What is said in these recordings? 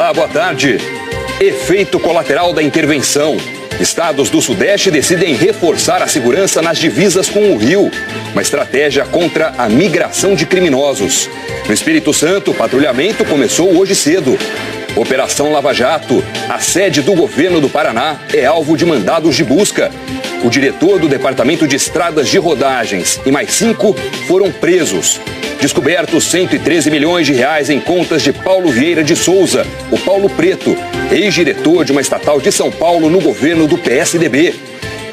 Olá, boa tarde. Efeito colateral da intervenção. Estados do Sudeste decidem reforçar a segurança nas divisas com o Rio. Uma estratégia contra a migração de criminosos. No Espírito Santo, o patrulhamento começou hoje cedo. Operação Lava Jato. A sede do governo do Paraná é alvo de mandados de busca. O diretor do Departamento de Estradas de Rodagens e mais 5 foram presos. Descobertos 113 milhões de reais em contas de Paulo Vieira de Souza, o Paulo Preto, ex-diretor de uma estatal de São Paulo no governo do PSDB.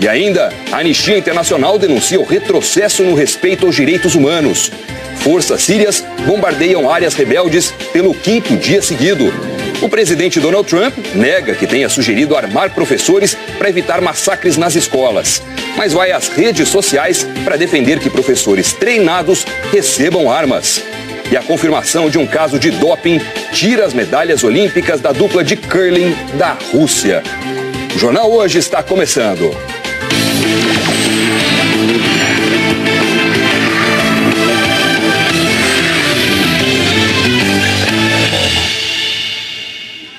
E ainda, a Anistia Internacional denuncia o retrocesso no respeito aos direitos humanos. Forças sírias bombardeiam áreas rebeldes pelo 5º dia seguido. O presidente Donald Trump nega que tenha sugerido armar professores para evitar massacres nas escolas, mas vai às redes sociais para defender que professores treinados recebam armas. E a confirmação de um caso de doping tira as medalhas olímpicas da dupla de curling da Rússia. O Jornal Hoje está começando.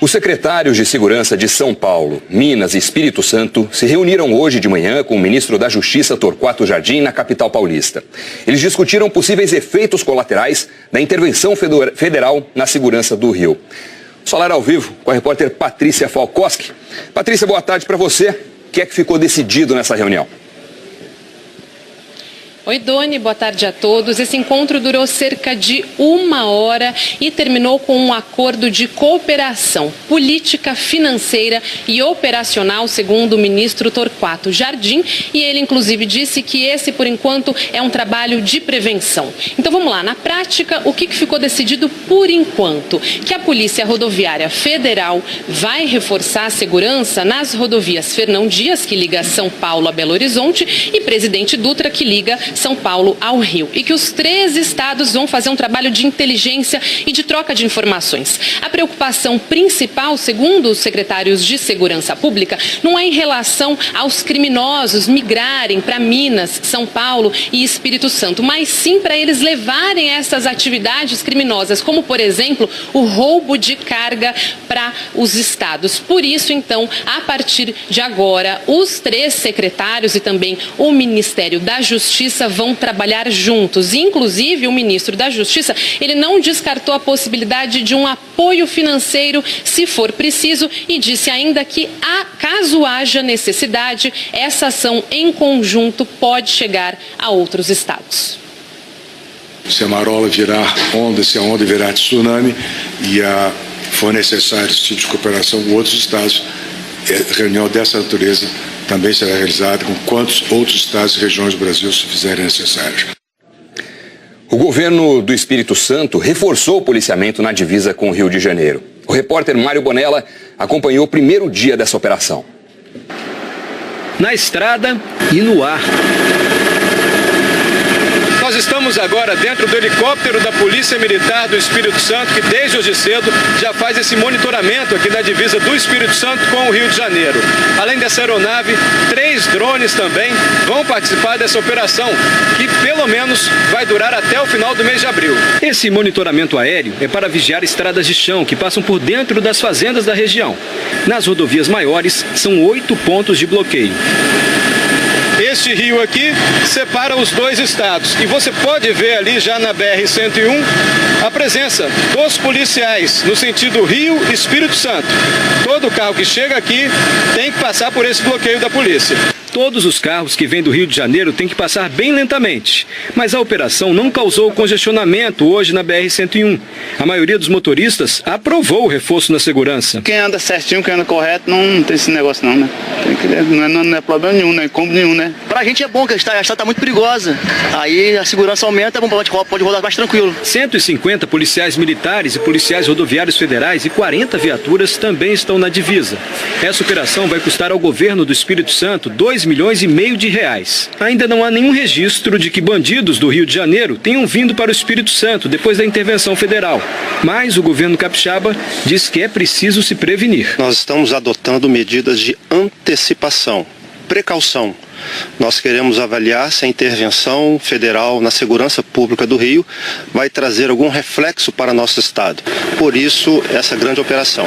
Os secretários de Segurança de São Paulo, Minas e Espírito Santo se reuniram hoje de manhã com o ministro da Justiça, Torquato Jardim, na capital paulista. Eles discutiram possíveis efeitos colaterais da intervenção federal na segurança do Rio. Falar ao vivo com a repórter Patrícia Falkowski. Patrícia, boa tarde para você. O que é que ficou decidido nessa reunião? Oi, Doni, boa tarde a todos. Esse encontro durou cerca de 1 hora e terminou com um acordo de cooperação política, financeira e operacional, segundo o ministro Torquato Jardim, e ele inclusive disse que esse, por enquanto, é um trabalho de prevenção. Então vamos lá, na prática, o que ficou decidido por enquanto? Que a Polícia Rodoviária Federal vai reforçar a segurança nas rodovias Fernão Dias, que liga São Paulo a Belo Horizonte, e Presidente Dutra, que liga São Paulo ao Rio, e que os 3 estados vão fazer um trabalho de inteligência e de troca de informações. A preocupação principal, segundo os secretários de Segurança Pública, não é em relação aos criminosos migrarem para Minas, São Paulo e Espírito Santo, mas sim para eles levarem essas atividades criminosas, como, por exemplo, o roubo de carga para os estados. Por isso, então, a partir de agora, os 3 secretários e também o Ministério da Justiça vão trabalhar juntos. Inclusive, o ministro da Justiça, ele não descartou a possibilidade de um apoio financeiro, se for preciso, e disse ainda que, caso haja necessidade, essa ação em conjunto pode chegar a outros estados. Se a marola virar onda, se a onda virar tsunami e for necessário esse tipo de cooperação com outros estados, reunião dessa natureza também será realizada com quantos outros estados e regiões do Brasil se fizerem necessários. O governo do Espírito Santo reforçou o policiamento na divisa com o Rio de Janeiro. O repórter Mário Bonella acompanhou o primeiro dia dessa operação. Na estrada e no ar. Nós estamos agora dentro do helicóptero da Polícia Militar do Espírito Santo, que desde hoje cedo já faz esse monitoramento aqui da divisa do Espírito Santo com o Rio de Janeiro. Além dessa aeronave, 3 drones também vão participar dessa operação, que pelo menos vai durar até o final do mês de abril. Esse monitoramento aéreo é para vigiar estradas de chão que passam por dentro das fazendas da região. Nas rodovias maiores, são 8 pontos de bloqueio. Este rio aqui separa os 2 estados e você pode ver ali já na BR-101 a presença dos policiais no sentido Rio-Espírito Santo. Todo carro que chega aqui tem que passar por esse bloqueio da polícia. Todos os carros que vêm do Rio de Janeiro têm que passar bem lentamente, mas a operação não causou congestionamento hoje na BR-101. A maioria dos motoristas aprovou o reforço na segurança. Quem anda certinho, quem anda correto, não tem esse negócio não, né? Não é problema nenhum, não é incômodo nenhum, né? Pra gente é bom, que a estrada está muito perigosa. Aí a segurança aumenta, pode rodar mais tranquilo. 150 policiais militares e policiais rodoviários federais e 40 viaturas também estão na divisa. Essa operação vai custar ao governo do Espírito Santo 2,5 milhões de reais. Ainda não há nenhum registro de que bandidos do Rio de Janeiro tenham vindo para o Espírito Santo depois da intervenção federal. Mas o governo capixaba diz que é preciso se prevenir. Nós estamos adotando medidas de antecipação. precaução. Nós queremos avaliar se a intervenção federal na segurança pública do Rio vai trazer algum reflexo para nosso estado. Por isso, essa grande operação.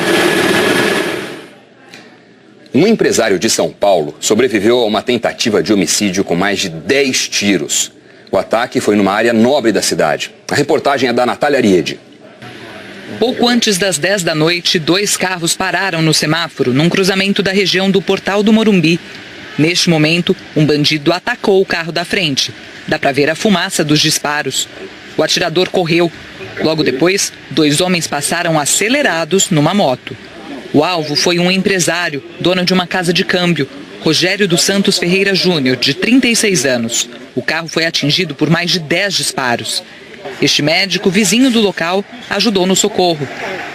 Um empresário de São Paulo sobreviveu a uma tentativa de homicídio com mais de 10 tiros. O ataque foi numa área nobre da cidade. A reportagem é da Natália Ariede. Pouco antes das 10 da noite, 2 carros pararam no semáforo, num cruzamento da região do Portal do Morumbi. Neste momento, um bandido atacou o carro da frente. Dá para ver a fumaça dos disparos. O atirador correu. Logo depois, 2 homens passaram acelerados numa moto. O alvo foi um empresário, dono de uma casa de câmbio, Rogério dos Santos Ferreira Júnior, de 36 anos. O carro foi atingido por mais de 10 disparos. Este médico, vizinho do local, ajudou no socorro.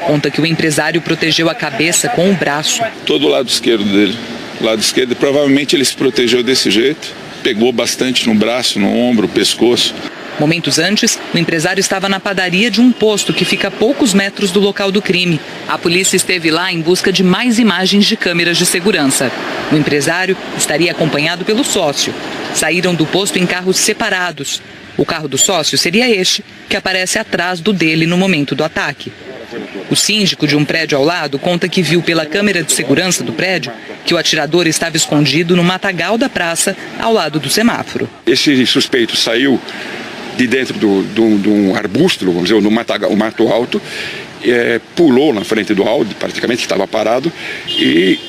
Conta que o empresário protegeu a cabeça com o braço. Todo o lado esquerdo dele. O lado esquerdo, provavelmente ele se protegeu desse jeito. Pegou bastante no braço, no ombro, pescoço. Momentos antes, o empresário estava na padaria de um posto que fica a poucos metros do local do crime. A polícia esteve lá em busca de mais imagens de câmeras de segurança. O empresário estaria acompanhado pelo sócio. Saíram do posto em carros separados. O carro do sócio seria este, que aparece atrás do dele no momento do ataque. O síndico de um prédio ao lado conta que viu pela câmera de segurança do prédio que o atirador estava escondido no matagal da praça, ao lado do semáforo. Esse suspeito saiu de dentro de um arbusto, vamos dizer, no mato alto, pulou na frente do Audi, praticamente, que estava parado, e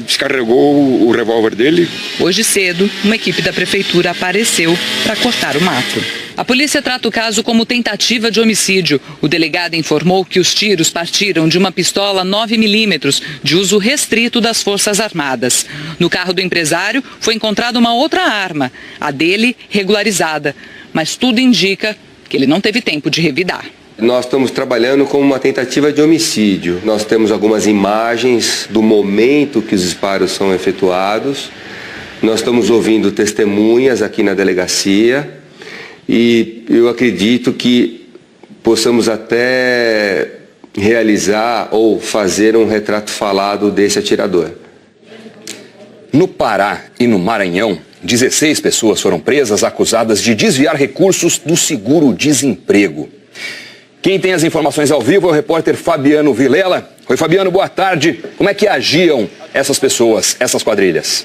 descarregou o revólver dele. Hoje cedo, uma equipe da prefeitura apareceu para cortar o mato. A polícia trata o caso como tentativa de homicídio. O delegado informou que os tiros partiram de uma pistola 9mm, de uso restrito das Forças Armadas. No carro do empresário foi encontrada uma outra arma, a dele regularizada. Mas tudo indica que ele não teve tempo de revidar. Nós estamos trabalhando com uma tentativa de homicídio. Nós temos algumas imagens do momento que os disparos são efetuados. Nós estamos ouvindo testemunhas aqui na delegacia e eu acredito que possamos até realizar ou fazer um retrato falado desse atirador. No Pará e no Maranhão, 16 pessoas foram presas acusadas de desviar recursos do seguro-desemprego. Quem tem as informações ao vivo é o repórter Fabiano Vilela. Oi, Fabiano, boa tarde. Como é que agiam essas pessoas, essas quadrilhas?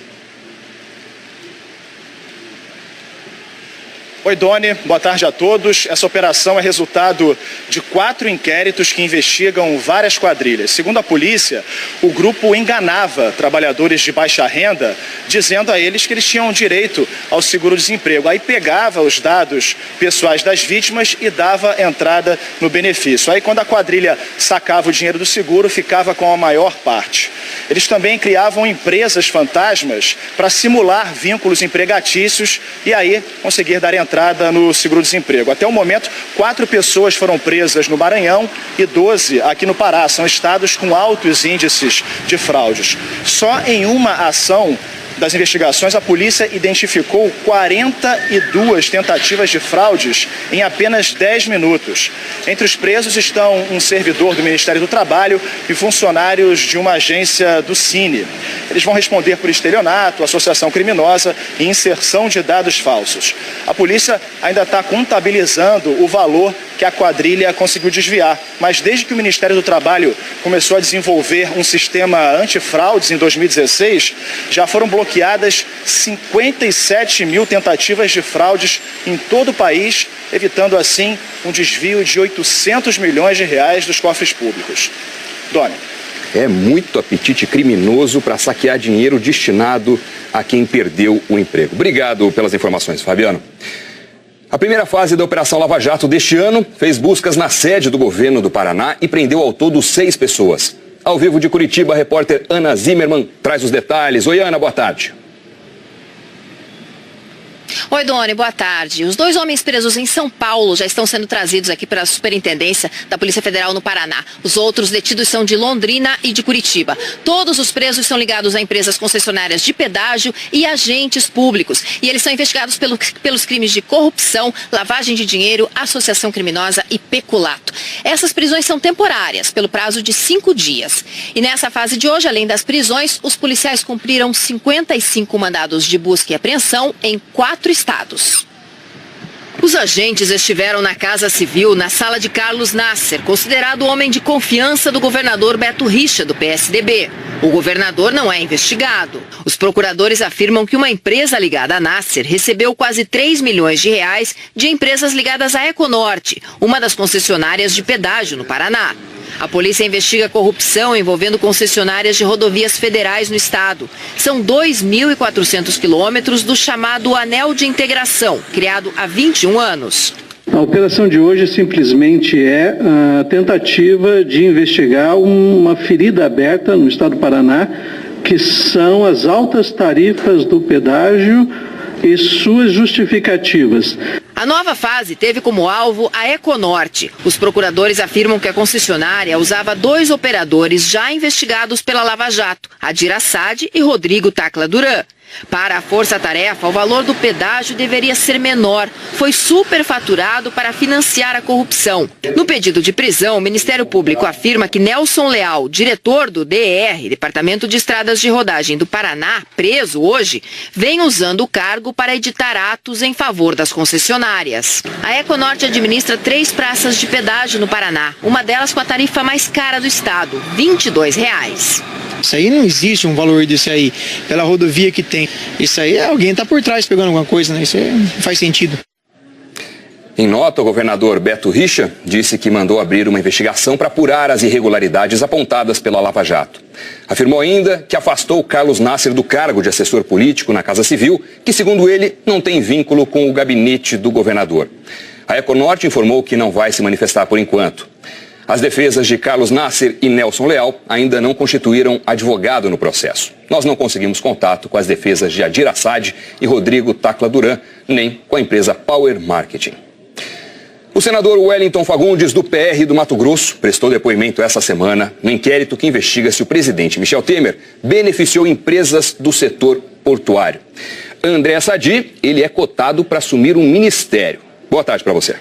Oi, Doni, boa tarde a todos. Essa operação é resultado de 4 inquéritos que investigam várias quadrilhas. Segundo a polícia, o grupo enganava trabalhadores de baixa renda, dizendo a eles que eles tinham direito ao seguro-desemprego. Aí pegava os dados pessoais das vítimas e dava entrada no benefício. Aí quando a quadrilha sacava o dinheiro do seguro, ficava com a maior parte. Eles também criavam empresas fantasmas para simular vínculos empregatícios e aí conseguir dar entrada no seguro-desemprego. Até o momento, 4 pessoas foram presas no Maranhão e 12 aqui no Pará. São estados com altos índices de fraudes. Só em uma ação das investigações, a polícia identificou 42 tentativas de fraudes em apenas 10 minutos. Entre os presos estão um servidor do Ministério do Trabalho e funcionários de uma agência do Cine. Eles vão responder por estelionato, associação criminosa e inserção de dados falsos. A polícia ainda está contabilizando o valor que a quadrilha conseguiu desviar. Mas desde que o Ministério do Trabalho começou a desenvolver um sistema antifraudes em 2016, já foram bloqueadas 57 mil tentativas de fraudes em todo o país, evitando assim um desvio de 800 milhões de reais dos cofres públicos. Doni. É muito apetite criminoso para saquear dinheiro destinado a quem perdeu o emprego. Obrigado pelas informações, Fabiano. A primeira fase da Operação Lava Jato deste ano fez buscas na sede do governo do Paraná e prendeu ao todo 6 pessoas. Ao vivo de Curitiba, a repórter Ana Zimmermann traz os detalhes. Oi, Ana, boa tarde. Oi, Doni, boa tarde. Os 2 homens presos em São Paulo já estão sendo trazidos aqui para a Superintendência da Polícia Federal no Paraná. Os outros detidos são de Londrina e de Curitiba. Todos os presos são ligados a empresas concessionárias de pedágio e agentes públicos. E eles são investigados pelos crimes de corrupção, lavagem de dinheiro, associação criminosa e peculato. Essas prisões são temporárias, pelo prazo de 5 dias. E nessa fase de hoje, além das prisões, os policiais cumpriram 55 mandados de busca e apreensão em 4 estados. Os agentes estiveram na Casa Civil, na sala de Carlos Nasser, considerado o homem de confiança do governador Beto Richa, do PSDB. O governador não é investigado. Os procuradores afirmam que uma empresa ligada a Nasser recebeu quase 3 milhões de reais de empresas ligadas à Econorte, uma das concessionárias de pedágio no Paraná. A polícia investiga corrupção envolvendo concessionárias de rodovias federais no estado. São 2.400 quilômetros do chamado Anel de Integração, criado há 21 anos. A operação de hoje simplesmente é a tentativa de investigar uma ferida aberta no estado do Paraná, que são as altas tarifas do pedágio e suas justificativas. A nova fase teve como alvo a Econorte. Os procuradores afirmam que a concessionária usava 2 operadores já investigados pela Lava Jato, Adir Assad e Rodrigo Tacla Duran. Para a força-tarefa, o valor do pedágio deveria ser menor. Foi superfaturado para financiar a corrupção. No pedido de prisão, o Ministério Público afirma que Nelson Leal, diretor do DER, Departamento de Estradas de Rodagem do Paraná, preso hoje, vem usando o cargo para editar atos em favor das concessionárias. A Econorte administra 3 praças de pedágio no Paraná, uma delas com a tarifa mais cara do estado, R$ 22. Isso aí não existe um valor desse aí, pela rodovia que tem. Isso aí alguém está por trás pegando alguma coisa, né? Isso aí não faz sentido. Em nota, o governador Beto Richa disse que mandou abrir uma investigação para apurar as irregularidades apontadas pela Lava Jato. Afirmou ainda que afastou Carlos Nasser do cargo de assessor político na Casa Civil, que, segundo ele, não tem vínculo com o gabinete do governador. A Econorte informou que não vai se manifestar por enquanto. As defesas de Carlos Nasser e Nelson Leal ainda não constituíram advogado no processo. Nós não conseguimos contato com as defesas de Adir Assad e Rodrigo Tacla Duran, nem com a empresa Power Marketing. O senador Wellington Fagundes, do PR do Mato Grosso, prestou depoimento essa semana no inquérito que investiga se o presidente Michel Temer beneficiou empresas do setor portuário. André Sadi, ele é cotado para assumir um ministério. Boa tarde para você.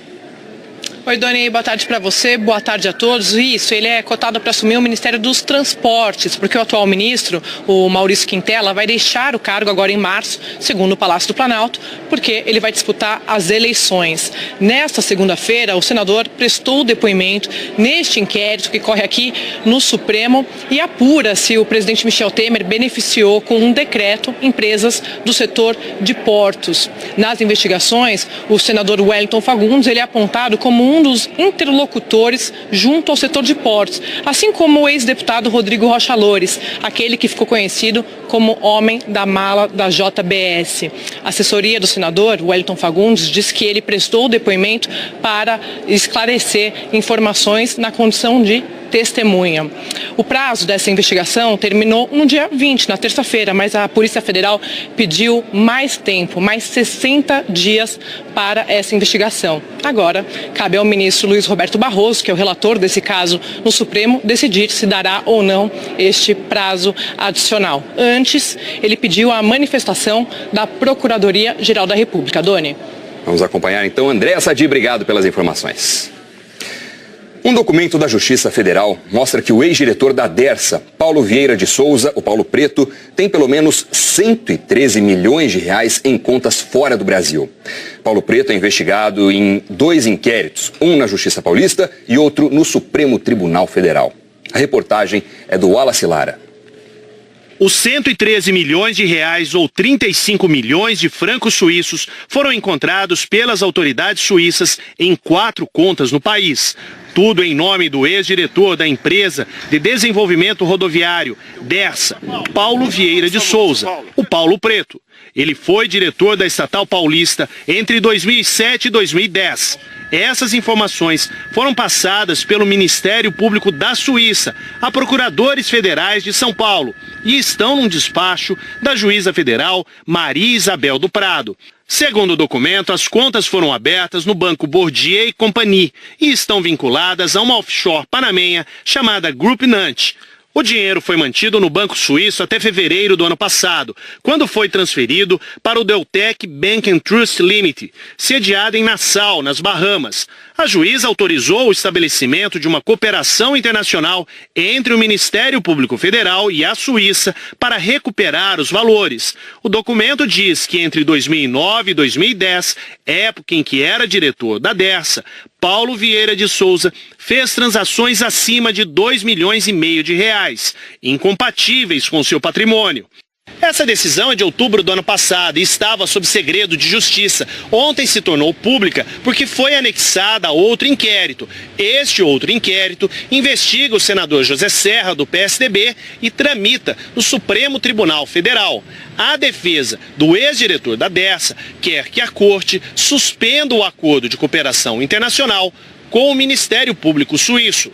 Oi, Doni, boa tarde para você, boa tarde a todos. Isso, ele é cotado para assumir o Ministério dos Transportes, porque o atual ministro, o Maurício Quintela, vai deixar o cargo agora em março, segundo o Palácio do Planalto, porque ele vai disputar as eleições. Nesta segunda-feira, o senador prestou depoimento neste inquérito que corre aqui no Supremo e apura se o presidente Michel Temer beneficiou com um decreto empresas do setor de portos. Nas investigações, o senador Wellington Fagundes, ele é apontado como um dos interlocutores junto ao setor de portos, assim como o ex-deputado Rodrigo Rocha Loures, aquele que ficou conhecido como homem da mala da JBS. A assessoria do senador Wellington Fagundes diz que ele prestou o depoimento para esclarecer informações na condição de testemunha. O prazo dessa investigação terminou no dia 20, na terça-feira, mas a Polícia Federal pediu mais tempo, mais 60 dias para essa investigação. Agora, cabe ao ministro Luiz Roberto Barroso, que é o relator desse caso no Supremo, decidir se dará ou não este prazo adicional. Antes, ele pediu a manifestação da Procuradoria-Geral da República. Doni. Vamos acompanhar então. André Sadi, obrigado pelas informações. Um documento da Justiça Federal mostra que o ex-diretor da Dersa, Paulo Vieira de Souza, o Paulo Preto, tem pelo menos 113 milhões de reais em contas fora do Brasil. Paulo Preto é investigado em 2 inquéritos, um na Justiça Paulista e outro no Supremo Tribunal Federal. A reportagem é do Wallace Lara. Os 113 milhões de reais ou 35 milhões de francos suíços foram encontrados pelas autoridades suíças em 4 contas no país. Tudo em nome do ex-diretor da empresa de desenvolvimento rodoviário, Dersa, Paulo Vieira de Souza, o Paulo Preto. Ele foi diretor da estatal paulista entre 2007 e 2010. Essas informações foram passadas pelo Ministério Público da Suíça a procuradores federais de São Paulo e estão num despacho da juíza federal Maria Isabel do Prado. Segundo o documento, as contas foram abertas no Banco Bordier & Compagnie e estão vinculadas a uma offshore panamenha chamada Group Nantes. O dinheiro foi mantido no Banco Suíço até fevereiro do ano passado, quando foi transferido para o Deltec Bank and Trust Limited, sediado em Nassau, nas Bahamas. A juíza autorizou o estabelecimento de uma cooperação internacional entre o Ministério Público Federal e a Suíça para recuperar os valores. O documento diz que entre 2009 e 2010, época em que era diretor da Dersa, Paulo Vieira de Souza fez transações acima de 2,5 milhões de reais, incompatíveis com seu patrimônio. Essa decisão é de outubro do ano passado e estava sob segredo de justiça. Ontem se tornou pública porque foi anexada a outro inquérito. Este outro inquérito investiga o senador José Serra, do PSDB, e tramita no Supremo Tribunal Federal. A defesa do ex-diretor da Dersa quer que a Corte suspenda o acordo de cooperação internacional com o Ministério Público Suíço.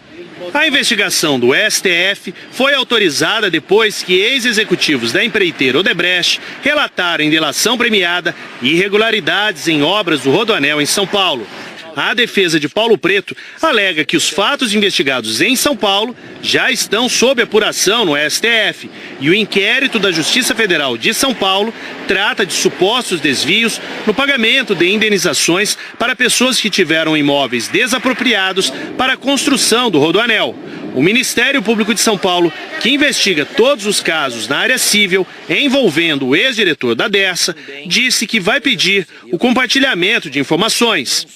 A investigação do STF foi autorizada depois que ex-executivos da empreiteira Odebrecht relataram em delação premiada irregularidades em obras do Rodoanel em São Paulo. A defesa de Paulo Preto alega que os fatos investigados em São Paulo já estão sob apuração no STF e o inquérito da Justiça Federal de São Paulo trata de supostos desvios no pagamento de indenizações para pessoas que tiveram imóveis desapropriados para a construção do Rodoanel. O Ministério Público de São Paulo, que investiga todos os casos na área civil envolvendo o ex-diretor da Dersa, disse que vai pedir o compartilhamento de informações.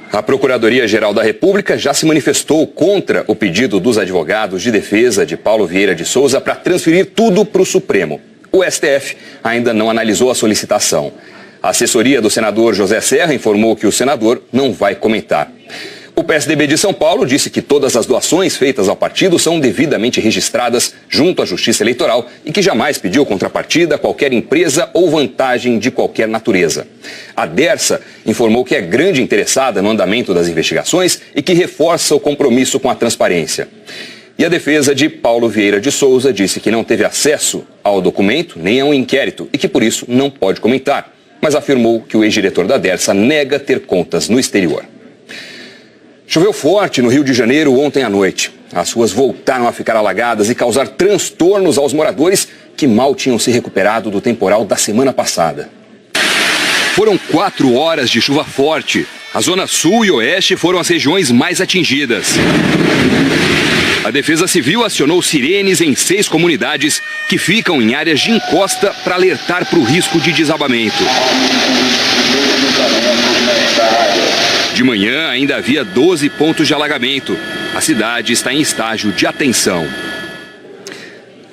A Procuradoria-Geral da República já se manifestou contra o pedido dos advogados de defesa de Paulo Vieira de Souza para transferir tudo para o Supremo. O STF ainda não analisou a solicitação. A assessoria do senador José Serra informou que o senador não vai comentar. O PSDB de São Paulo disse que todas as doações feitas ao partido são devidamente registradas junto à Justiça Eleitoral e que jamais pediu contrapartida a qualquer empresa ou vantagem de qualquer natureza. A Dersa informou que é grande interessada no andamento das investigações e que reforça o compromisso com a transparência. E a defesa de Paulo Vieira de Souza disse que não teve acesso ao documento nem ao inquérito e que por isso não pode comentar, mas afirmou que o ex-diretor da Dersa nega ter contas no exterior. Choveu forte no Rio de Janeiro ontem à noite. As ruas voltaram a ficar alagadas e causar transtornos aos moradores que mal tinham se recuperado do temporal da semana passada. Foram 4 horas de chuva forte. A zona sul e oeste foram as regiões mais atingidas. A Defesa Civil acionou sirenes em 6 comunidades que ficam em áreas de encosta para alertar para o risco de desabamento. De manhã ainda havia 12 pontos de alagamento. A cidade está em estágio de atenção.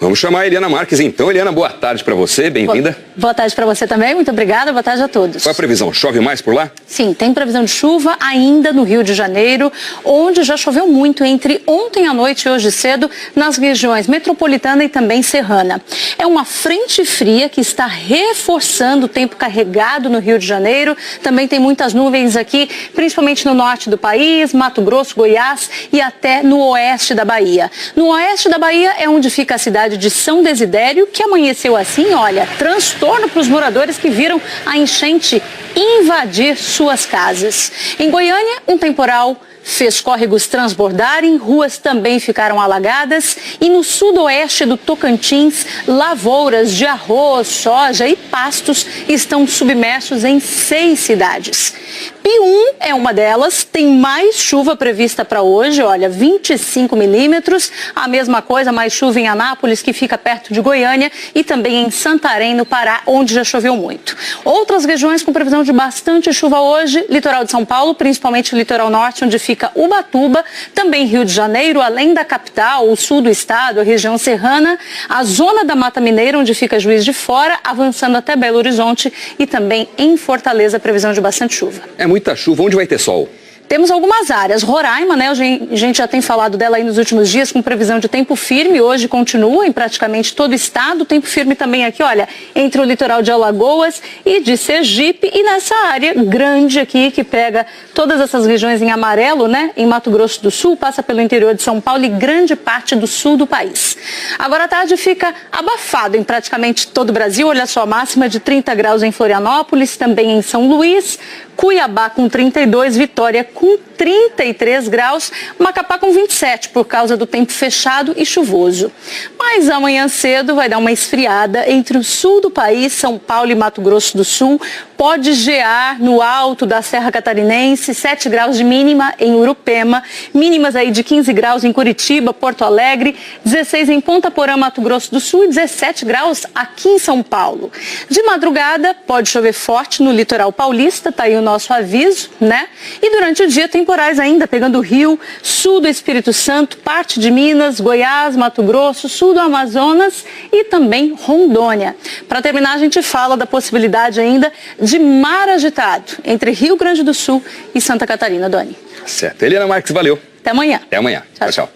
Vamos chamar a Eliana Marques então. Eliana, boa tarde para você, bem-vinda. Boa tarde para você também, muito obrigada, boa tarde a todos. Qual é a previsão? Chove mais por lá? Sim, tem previsão de chuva ainda no Rio de Janeiro, onde já choveu muito entre ontem à noite e hoje cedo nas regiões metropolitana e também serrana. É uma frente fria que está reforçando o tempo carregado no Rio de Janeiro. Também tem muitas nuvens aqui, principalmente no norte do país, Mato Grosso, Goiás e até no oeste da Bahia. No oeste da Bahia é onde fica a cidade de São Desidério, que amanheceu assim, olha, transtorno para os moradores que viram a enchente invadir suas casas. Em Goiânia, um temporal fez córregos transbordarem, ruas também ficaram alagadas e no sudoeste do Tocantins, lavouras de arroz, soja e pastos estão submersos em 6 cidades. Pium é uma delas, tem mais chuva prevista para hoje, olha, 25 milímetros. A mesma coisa, mais chuva em Anápolis, que fica perto de Goiânia, e também em Santarém, no Pará, onde já choveu muito. Outras regiões com previsão de bastante chuva hoje, litoral de São Paulo, principalmente o litoral norte, onde fica Ubatuba, também Rio de Janeiro, além da capital, o sul do estado, a região serrana, a zona da Mata Mineira, onde fica Juiz de Fora, avançando até Belo Horizonte e também em Fortaleza, previsão de bastante chuva. É muita chuva. Onde vai ter sol? Temos algumas áreas. Roraima, né? A gente já tem falado dela aí nos últimos dias, com previsão de tempo firme. Hoje continua em praticamente todo o estado. Tempo firme também aqui, olha, entre o litoral de Alagoas e de Sergipe. E nessa área grande aqui, que pega todas essas regiões em amarelo, né? Em Mato Grosso do Sul, passa pelo interior de São Paulo e grande parte do sul do país. Agora à tarde fica abafado em praticamente todo o Brasil. Olha só, máxima de 30 graus em Florianópolis, também em São Luís. Cuiabá com 32, Vitória com 33 graus, Macapá com 27 por causa do tempo fechado e chuvoso. Mas amanhã cedo vai dar uma esfriada entre o sul do país, São Paulo e Mato Grosso do Sul. Pode gear no alto da Serra Catarinense, 7 graus de mínima em Urupema, mínimas aí de 15 graus em Curitiba, Porto Alegre, 16 em Ponta Porã, Mato Grosso do Sul e 17 graus aqui em São Paulo. De madrugada pode chover forte no litoral paulista, tá aí o nosso aviso, né? E durante o dia temporais ainda, pegando o Rio, sul do Espírito Santo, parte de Minas, Goiás, Mato Grosso, sul do Amazonas e também Rondônia. Para terminar, a gente fala da possibilidade ainda de mar agitado entre Rio Grande do Sul e Santa Catarina, Doni. Certo. Eliana Marques, valeu. Até amanhã. Até amanhã. Tchau, tchau.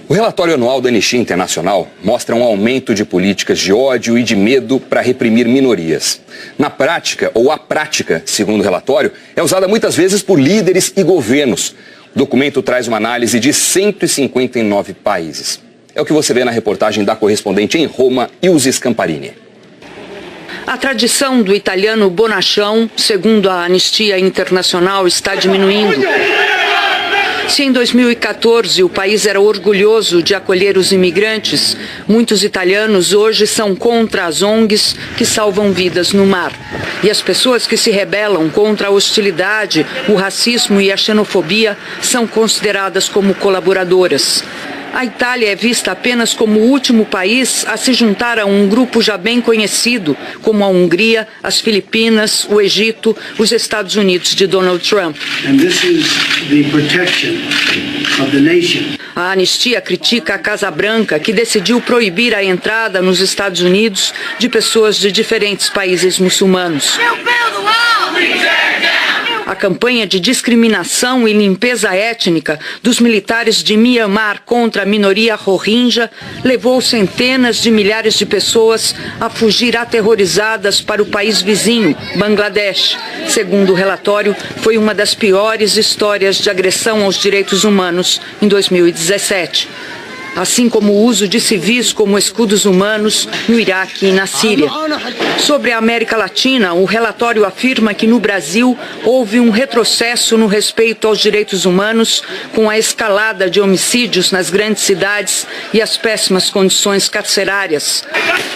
O relatório anual da Anistia Internacional mostra um aumento de políticas de ódio e de medo para reprimir minorias. Na prática, ou a prática, segundo o relatório, é usada muitas vezes por líderes e governos. O documento traz uma análise de 159 países. É o que você vê na reportagem da correspondente em Roma, Ilse Scamparini. A tradição do italiano bonachão, segundo a Anistia Internacional, está diminuindo. Se em 2014 o país era orgulhoso de acolher os imigrantes, muitos italianos hoje são contra as ONGs que salvam vidas no mar. E as pessoas que se rebelam contra a hostilidade, o racismo e a xenofobia são consideradas como colaboradoras. A Itália é vista apenas como o último país a se juntar a um grupo já bem conhecido, como a Hungria, as Filipinas, o Egito, os Estados Unidos de Donald Trump. A Anistia critica a Casa Branca, que decidiu proibir a entrada nos Estados Unidos de pessoas de diferentes países muçulmanos. A campanha de discriminação e limpeza étnica dos militares de Mianmar contra a minoria Rohingya levou centenas de milhares de pessoas a fugir aterrorizadas para o país vizinho, Bangladesh. Segundo o relatório, foi uma das piores histórias de agressão aos direitos humanos em 2017. Assim como o uso de civis como escudos humanos no Iraque e na Síria. Sobre a América Latina, o relatório afirma que no Brasil houve um retrocesso no respeito aos direitos humanos, com a escalada de homicídios nas grandes cidades e as péssimas condições carcerárias.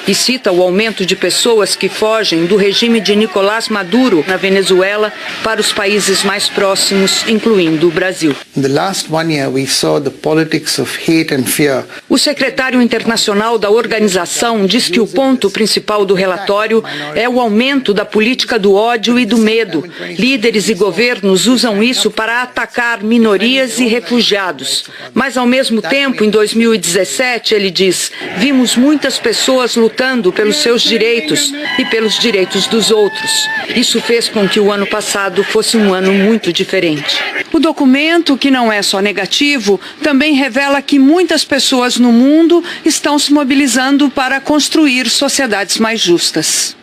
E cita o aumento de pessoas que fogem do regime de Nicolás Maduro na Venezuela para os países mais próximos, incluindo o Brasil. In the last 1 year we saw the politics of hate and fear. O secretário internacional da organização diz que o ponto principal do relatório é o aumento da política do ódio e do medo. Líderes e governos usam isso para atacar minorias e refugiados. Mas, ao mesmo tempo, em 2017, ele diz, vimos muitas pessoas lutando pelos seus direitos e pelos direitos dos outros. Isso fez com que o ano passado fosse um ano muito diferente. O documento, que não é só negativo, também revela que muitas pessoas no mundo estão se mobilizando para construir sociedades mais justas.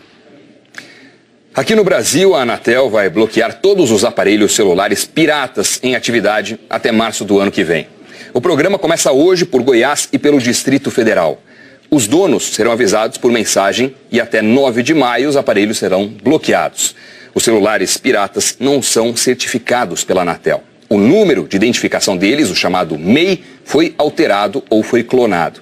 Aqui no Brasil, a Anatel vai bloquear todos os aparelhos celulares piratas em atividade até março do ano que vem. O programa começa hoje por Goiás e pelo Distrito Federal. Os donos serão avisados por mensagem e até 9 de maio os aparelhos serão bloqueados. Os celulares piratas não são certificados pela Anatel. O número de identificação deles, o chamado MEI, foi alterado ou foi clonado.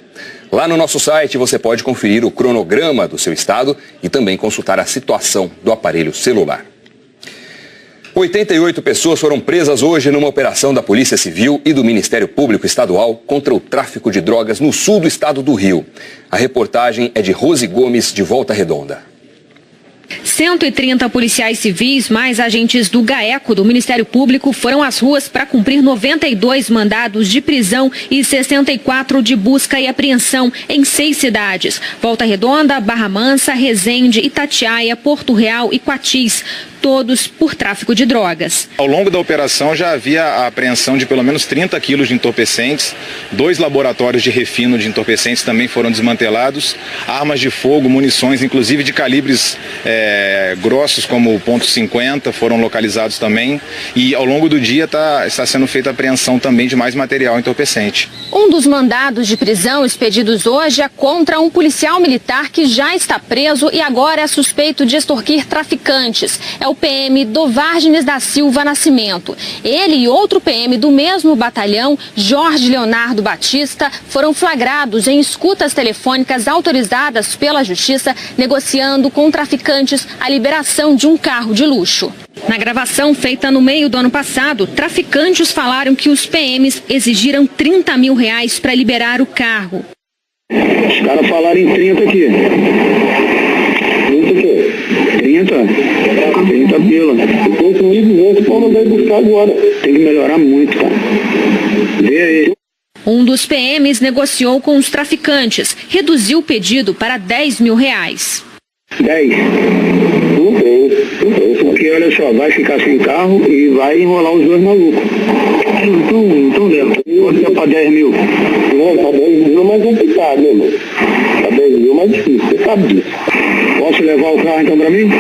Lá no nosso site você pode conferir o cronograma do seu estado e também consultar a situação do aparelho celular. 88 pessoas foram presas hoje numa operação da Polícia Civil e do Ministério Público Estadual contra o tráfico de drogas no sul do estado do Rio. A reportagem é de Rose Gomes, de Volta Redonda. 130 policiais civis, mais agentes do GAECO, do Ministério Público, foram às ruas para cumprir 92 mandados de prisão e 64 de busca e apreensão em 6 cidades: Volta Redonda, Barra Mansa, Resende, Itatiaia, Porto Real e Quatis. todos por tráfico de drogas. Ao longo da operação já havia a apreensão de pelo menos 30 quilos de entorpecentes, 2 laboratórios de refino de entorpecentes também foram desmantelados, armas de fogo, munições, inclusive de calibres grossos como o .50 foram localizados também, e ao longo do dia está sendo feita a apreensão também de mais material entorpecente. Um dos mandados de prisão expedidos hoje é contra um policial militar que já está preso e agora é suspeito de extorquir traficantes. É o PM Dovárgenes da Silva Nascimento. Ele e outro PM do mesmo batalhão, Jorge Leonardo Batista, foram flagrados em escutas telefônicas autorizadas pela Justiça, negociando com traficantes a liberação de um carro de luxo. Na gravação feita no meio do ano passado, traficantes falaram que os PMs exigiram R$30 mil para liberar o carro. Os caras falaram em 30 aqui. 30 o quê? 30 pila. Eu tô com 1.200 para mandar ir buscar agora. Tem que melhorar muito, cara. Vê aí. Um dos PMs negociou com os traficantes, reduziu o pedido para R$10 mil. 10? Não tem. Porque olha só, vai ficar sem carro e vai enrolar os dois malucos. Então dentro. Quanto é para 10 mil? Não, para 10 mil é mais complicado, né, mano? Para 10 mil é mais difícil, você sabe disso. Posso levar o carro então para mim?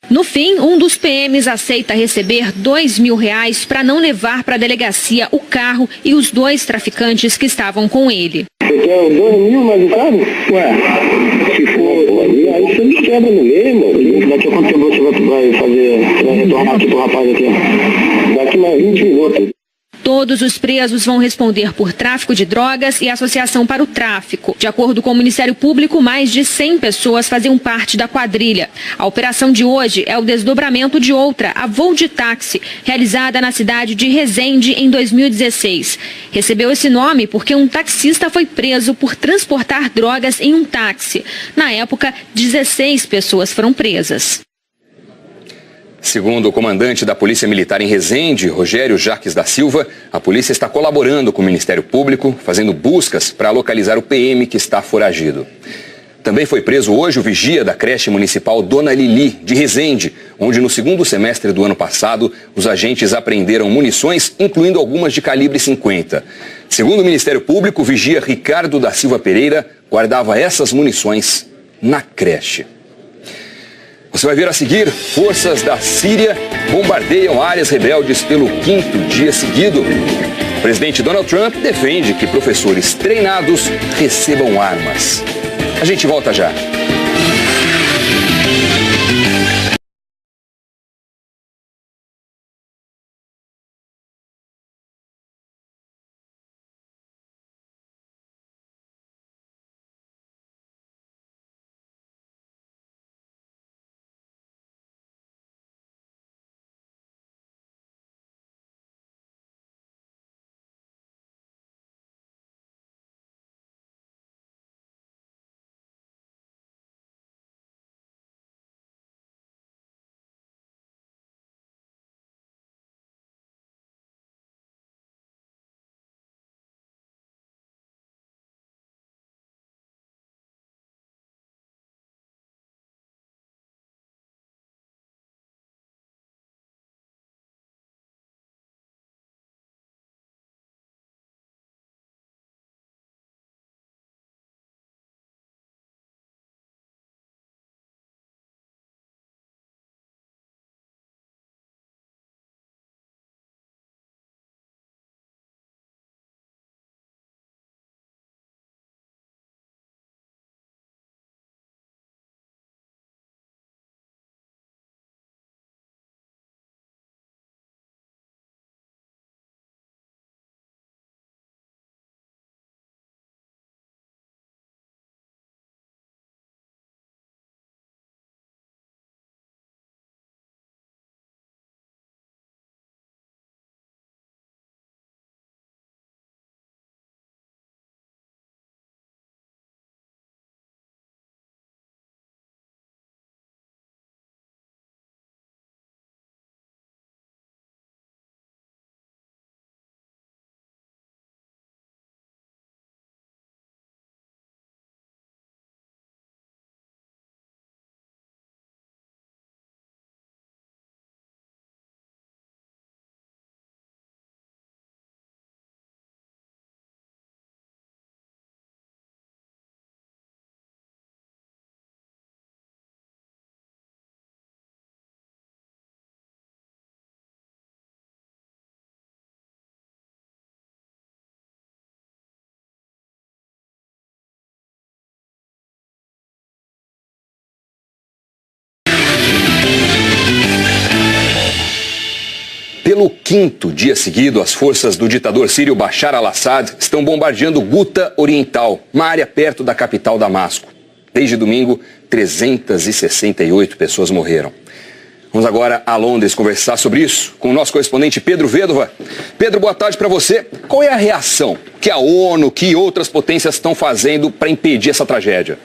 No fim, um dos PMs aceita receber R$2 mil para não levar para a delegacia o carro e os 2 traficantes que estavam com ele. Você quer 2 mil mais o carro? Ué, se for, aí você me quebra no meio, mano. Daqui a quanto tempo você vai retornar aqui pro rapaz aqui? Daqui mais 20 minutos. Todos os presos vão responder por tráfico de drogas e associação para o tráfico. De acordo com o Ministério Público, mais de 100 pessoas faziam parte da quadrilha. A operação de hoje é o desdobramento de outra, a Voo de Táxi, realizada na cidade de Resende em 2016. Recebeu esse nome porque um taxista foi preso por transportar drogas em um táxi. Na época, 16 pessoas foram presas. Segundo o comandante da Polícia Militar em Resende, Rogério Jaques da Silva, a polícia está colaborando com o Ministério Público, fazendo buscas para localizar o PM que está foragido. Também foi preso hoje o vigia da creche municipal Dona Lili, de Resende, onde no segundo semestre do ano passado, os agentes apreenderam munições, incluindo algumas de calibre 50. Segundo o Ministério Público, o vigia Ricardo da Silva Pereira guardava essas munições na creche. Você vai ver a seguir, forças da Síria bombardeiam áreas rebeldes pelo 5º dia seguido. O presidente Donald Trump defende que professores treinados recebam armas. A gente volta já. Pelo quinto dia seguido, as forças do ditador sírio Bashar al-Assad estão bombardeando Guta Oriental, uma área perto da capital Damasco. Desde domingo, 368 pessoas morreram. Vamos agora a Londres conversar sobre isso com o nosso correspondente Pedro Vedova. Pedro, boa tarde para você. Qual é a reação que a ONU, que outras potências estão fazendo para impedir essa tragédia?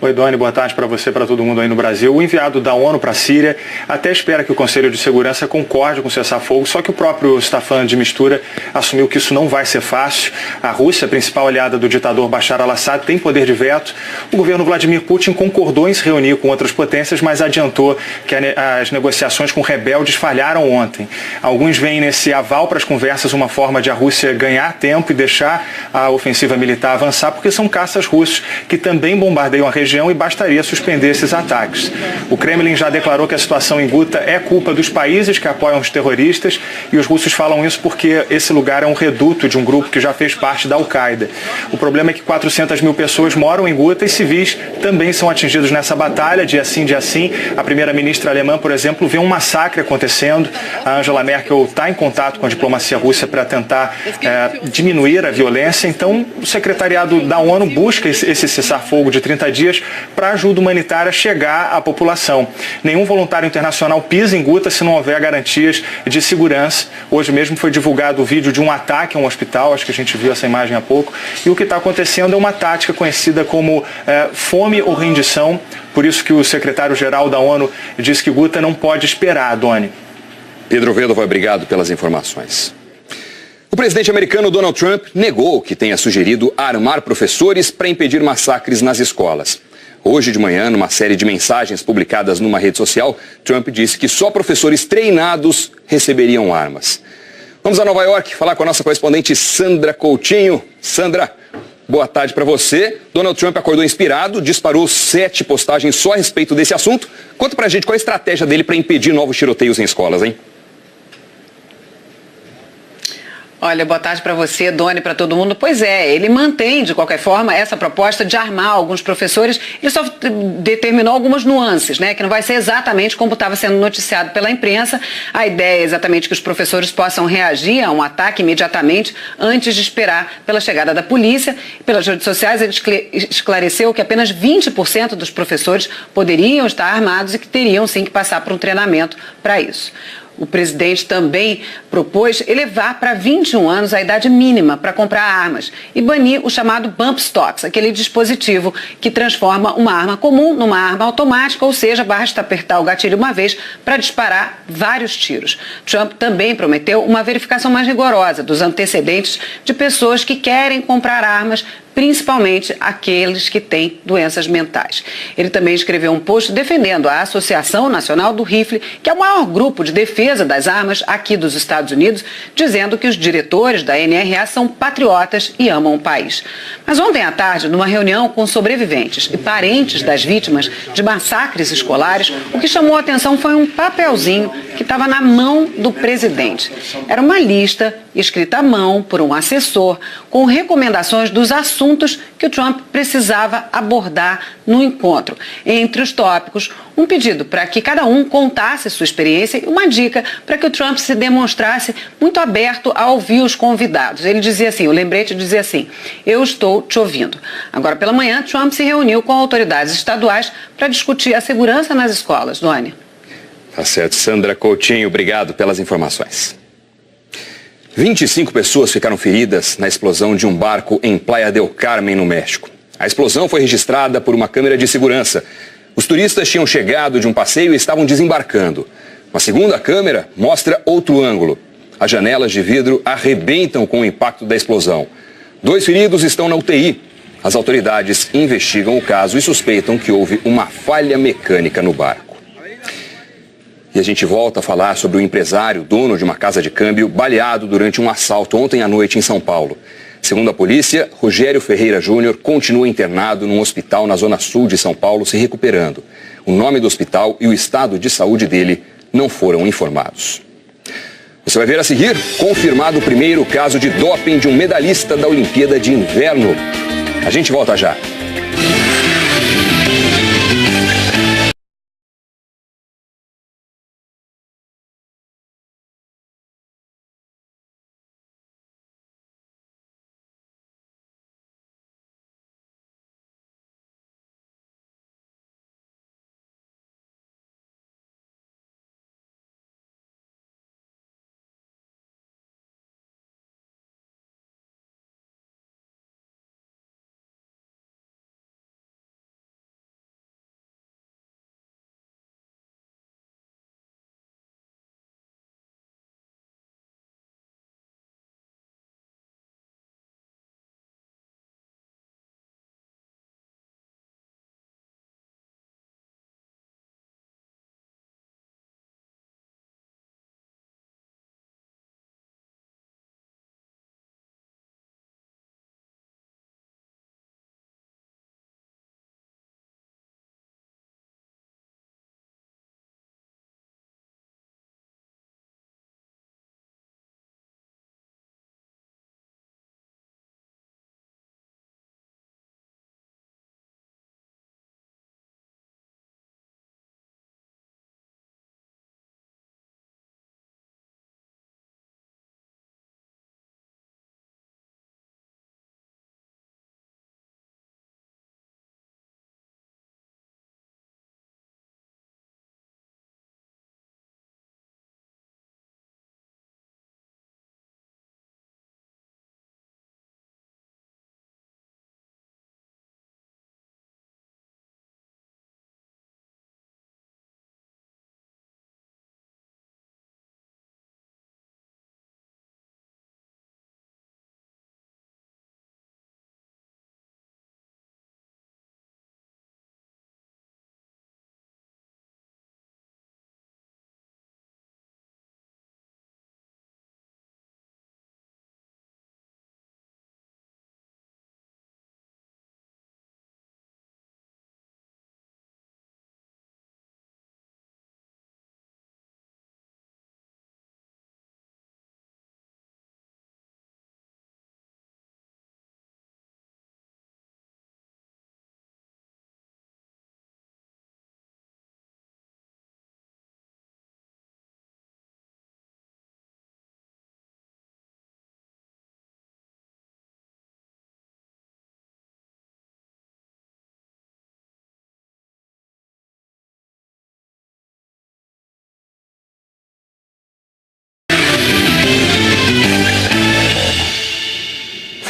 Oi, Doni, boa tarde para você e para todo mundo aí no Brasil. O enviado da ONU para a Síria até espera que o Conselho de Segurança concorde com o cessar-fogo, só que o próprio Staffan de Mistura assumiu que isso não vai ser fácil. A Rússia, principal aliada do ditador Bashar al-Assad, tem poder de veto. O governo Vladimir Putin concordou em se reunir com outras potências, mas adiantou que as negociações com rebeldes falharam ontem. Alguns veem nesse aval para as conversas uma forma de a Rússia ganhar tempo e deixar a ofensiva militar avançar, porque são caças russos que também bombardeiam a região e bastaria suspender esses ataques. O Kremlin já declarou que a situação em Guta é culpa dos países que apoiam os terroristas e os russos falam isso porque esse lugar é um reduto de um grupo que já fez parte da Al-Qaeda. O problema é que 400 mil pessoas moram em Guta e civis também são atingidos nessa batalha, dia sim, dia sim. A primeira-ministra alemã, por exemplo, vê um massacre acontecendo. A Angela Merkel está em contato com a diplomacia russa para tentar diminuir a violência. Então, o secretariado da ONU busca esse cessar-fogo de 30 dias para ajuda humanitária chegar à população. Nenhum voluntário internacional pisa em Guta se não houver garantias de segurança. Hoje mesmo foi divulgado o vídeo de um ataque a um hospital, acho que a gente viu essa imagem há pouco, e o que está acontecendo é uma tática conhecida como fome ou rendição, por isso que o secretário-geral da ONU disse que Guta não pode esperar, Doni. Pedro Vedova, obrigado pelas informações. O presidente americano Donald Trump negou que tenha sugerido armar professores para impedir massacres nas escolas. Hoje de manhã, numa série de mensagens publicadas numa rede social, Trump disse que só professores treinados receberiam armas. Vamos a Nova York falar com a nossa correspondente Sandra Coutinho. Sandra, boa tarde para você. Donald Trump acordou inspirado, disparou 7 postagens só a respeito desse assunto. Conta pra gente qual a estratégia dele para impedir novos tiroteios em escolas, hein? Olha, boa tarde para você, Doni, para todo mundo. Pois é, ele mantém, de qualquer forma, essa proposta de armar alguns professores. Ele só determinou algumas nuances, né? Que não vai ser exatamente como estava sendo noticiado pela imprensa. A ideia é exatamente que os professores possam reagir a um ataque imediatamente antes de esperar pela chegada da polícia. Pelas redes sociais, ele esclareceu que apenas 20% dos professores poderiam estar armados e que teriam, sim, que passar por um treinamento para isso. O presidente também propôs elevar para 21 anos a idade mínima para comprar armas e banir o chamado bump stocks, aquele dispositivo que transforma uma arma comum numa arma automática, ou seja, basta apertar o gatilho uma vez para disparar vários tiros. Trump também prometeu uma verificação mais rigorosa dos antecedentes de pessoas que querem comprar armas, principalmente aqueles que têm doenças mentais. Ele também escreveu um post defendendo a Associação Nacional do Rifle, que é o maior grupo de defesa das armas aqui dos Estados Unidos, dizendo que os diretores da NRA são patriotas e amam o país. Mas ontem à tarde, numa reunião com sobreviventes e parentes das vítimas de massacres escolares, o que chamou a atenção foi um papelzinho que estava na mão do presidente. Era uma lista escrita à mão por um assessor com recomendações dos assuntos que o Trump precisava abordar no encontro. Entre os tópicos, um pedido para que cada um contasse sua experiência e uma dica para que o Trump se demonstrasse muito aberto a ouvir os convidados. Ele dizia assim, o lembrete dizia assim: eu estou te ouvindo. Agora pela manhã, Trump se reuniu com autoridades estaduais para discutir a segurança nas escolas. Doni. Tá certo. Sandra Coutinho, obrigado pelas informações. 25 pessoas ficaram feridas na explosão de um barco em Playa del Carmen, no México. A explosão foi registrada por uma câmera de segurança. Os turistas tinham chegado de um passeio e estavam desembarcando. Uma segunda câmera mostra outro ângulo. As janelas de vidro arrebentam com o impacto da explosão. 2 feridos estão na UTI. As autoridades investigam o caso e suspeitam que houve uma falha mecânica no barco. E a gente volta a falar sobre o empresário, dono de uma casa de câmbio, baleado durante um assalto ontem à noite em São Paulo. Segundo a polícia, Rogério Ferreira Júnior continua internado num hospital na zona sul de São Paulo, se recuperando. O nome do hospital e o estado de saúde dele não foram informados. Você vai ver a seguir, confirmado o primeiro caso de doping de um medalhista da Olimpíada de Inverno. A gente volta já.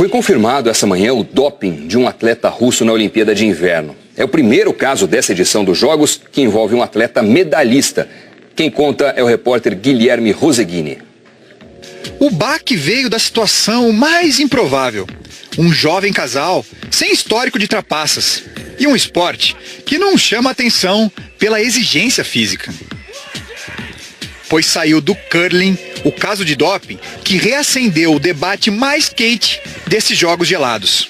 Foi confirmado essa manhã o doping de um atleta russo na Olimpíada de Inverno. É o primeiro caso dessa edição dos Jogos que envolve um atleta medalhista. Quem conta é o repórter Guilherme Roseguini. O baque veio da situação mais improvável. Um jovem casal sem histórico de trapaças e um esporte que não chama atenção pela exigência física. Pois saiu do curling o caso de doping que reacendeu o debate mais quente desses jogos gelados.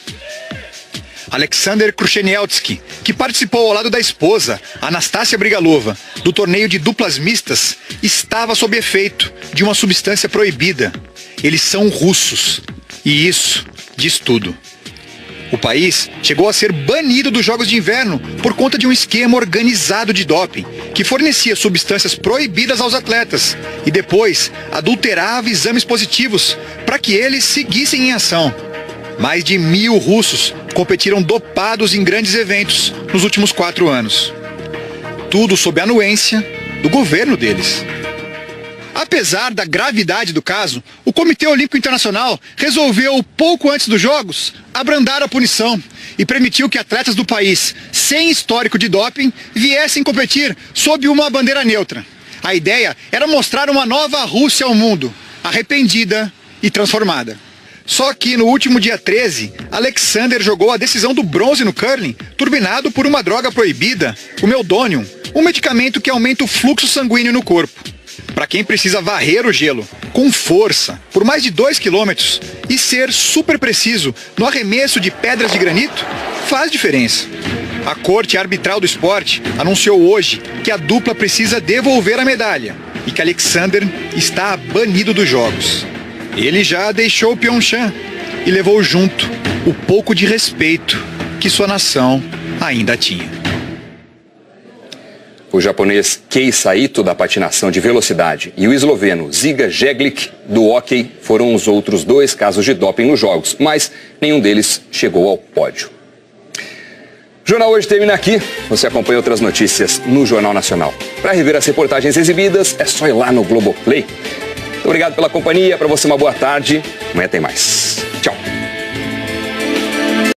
Alexander Krushennielsky, que participou ao lado da esposa, Anastácia Brigalova, do torneio de duplas mistas, estava sob efeito de uma substância proibida. Eles são russos. E isso diz tudo. O país chegou a ser banido dos Jogos de Inverno por conta de um esquema organizado de doping, que fornecia substâncias proibidas aos atletas e depois adulterava exames positivos para que eles seguissem em ação. Mais de 1.000 russos competiram dopados em grandes eventos nos últimos 4 anos. Tudo sob a anuência do governo deles. Apesar da gravidade do caso, o Comitê Olímpico Internacional resolveu, pouco antes dos Jogos, abrandar a punição e permitiu que atletas do país sem histórico de doping viessem competir sob uma bandeira neutra. A ideia era mostrar uma nova Rússia ao mundo, arrependida e transformada. Só que no último dia 13, Alexander jogou a decisão do bronze no curling, turbinado por uma droga proibida, o meldonium, um medicamento que aumenta o fluxo sanguíneo no corpo. Para quem precisa varrer o gelo com força por mais de 2 quilômetros e ser super preciso no arremesso de pedras de granito, faz diferença. A Corte Arbitral do Esporte anunciou hoje que a dupla precisa devolver a medalha e que Alexander está banido dos Jogos. Ele já deixou Pyeongchang e levou junto o pouco de respeito que sua nação ainda tinha. O japonês Kei Saito, da patinação de velocidade, e o esloveno Žiga Jeglic, do hóquei, foram os outros 2 casos de doping nos Jogos, mas nenhum deles chegou ao pódio. O Jornal Hoje termina aqui. Você acompanha outras notícias no Jornal Nacional. Para rever as reportagens exibidas, é só ir lá no Globoplay. Muito obrigado pela companhia, para você uma boa tarde. Amanhã tem mais.